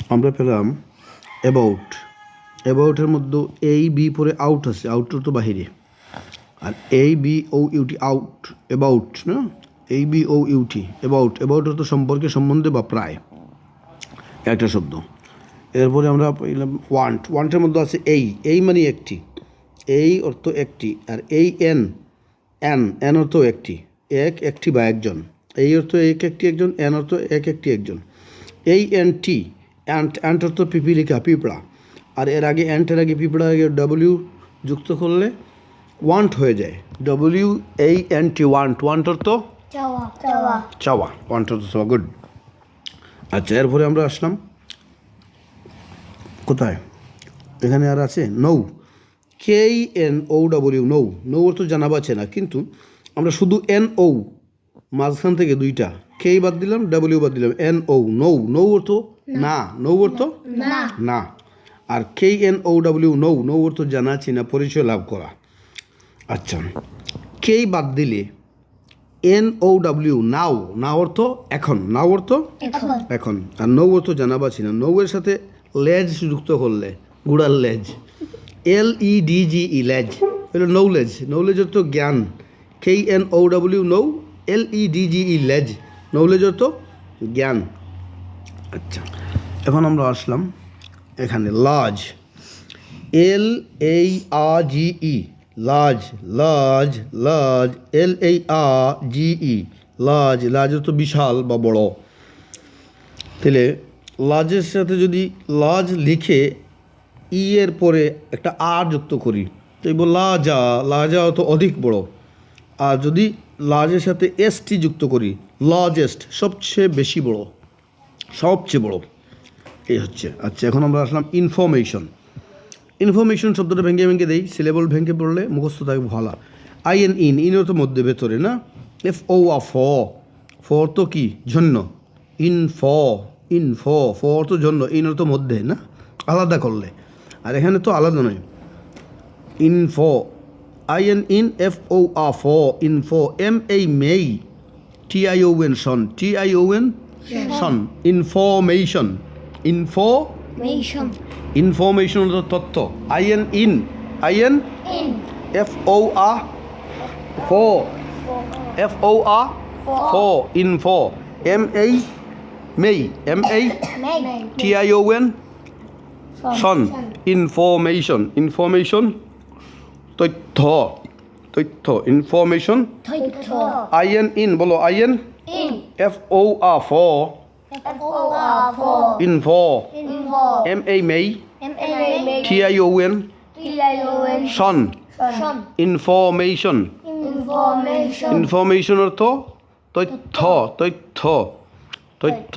আমরা পেলাম অ্যাবাউট। অ্যাবাউটের মধ্যে এই বি পরে আউট আছে, আউটটা তো বাহিরে। আর এই B O U T out, about না, এই বি ও ইউটি অ্যাবাউট। অ্যাবাউটের তো সম্পর্কে, সম্বন্ধে বা প্রায় একটা শব্দ। এরপরে আমরা পেলাম ওয়ান্ট। ওয়ান্টের মধ্যে আছে এই মানে একটি, এই অর্থ একটি। আর এই এন অর্থ একটি, একটি বা একজন। এই অর্থ একটি একজন, এন অর্থ একটি একজন। এই এন টি অ্যান্ট অর্থ পিপিলিকা, পিঁপড়া। আর এর আগে অ্যান্টের আগে পিঁপড়ার আগে ডব্লিউ যুক্ত করলে ওয়ান্ট হয়ে যায়। WANT ওয়ান্ট অর্থ চাওয়া, ওয়ান্ট অর্থ চাওয়া। গুড। আচ্ছা, এরপরে আমরা আসলাম কোথায়, এখানে আর আছে নৌ। KNOW, নৌ অর্থ জানা বা চেনা। কিন্তু আমরা শুধু NO, মাঝখান থেকে দুইটা কেই বাদ দিলাম, ডাব্লিউ বাদ দিলাম, NO, নৌ অর্থ না, নৌ অর্থ না। আর KNOW, নৌ অর্থ জানা, চেনা, পরিচয় লাভ করা। আচ্ছা, কেই বাদ দিলে NOW, নাও অর্থ এখন, নাও অর্থ এখন। আর নৌ অর্থ জানা বা চেনা। নৌয়ের সাথে লেজ যুক্ত করলে, গুড়ার লেজ, LEDGE, লেজ হলো নৌলেজ। নৌলেজ অর্থ জ্ঞান, KNOW, LEDGE, লেজ, নৌলেজ অর্থ জ্ঞান। আচ্ছা, এখন আমরা আসলাম এখানে লাজ। LARGE, লাজ, LARGE, লাজ অর্থ বিশাল বা বড়। তাহলে লাজের সাথে যদি লাজ লিখে এর পরে একটা আর যুক্ত করি, তো এই লাজা অত অধিক বড়। আর যদি লাজের সাথে ST যুক্ত করি, লার্জেস্ট, সবচেয়ে বেশি বড়, সবচেয়ে বড়, এই হচ্ছে। আচ্ছা, এখন আমরা আসলাম ইনফরমেশন। ইনফরমেশন শব্দটা ভেঙে দেই, সিলেবল ভেঙে পড়লে মুখস্থ থাকবে ভালো। ইন অর্থ মধ্যে, ভেতরে না। ফর তো কি, জন্য। ফ অর্থ জন্য, ইন অর্থ মধ্যে না, আলাদা করলে। আর এখানে তো আলাদা নয়। Info, FOR, info. MEI, TION, Son, Son, information, information তথ্য। IN, FOR, info. MEI, TION, Son, information, তথ্য, ইনফরমেশন। IN বলো, FOR, info. MEI, TION, Son, information. Information অর্থ তথ্য।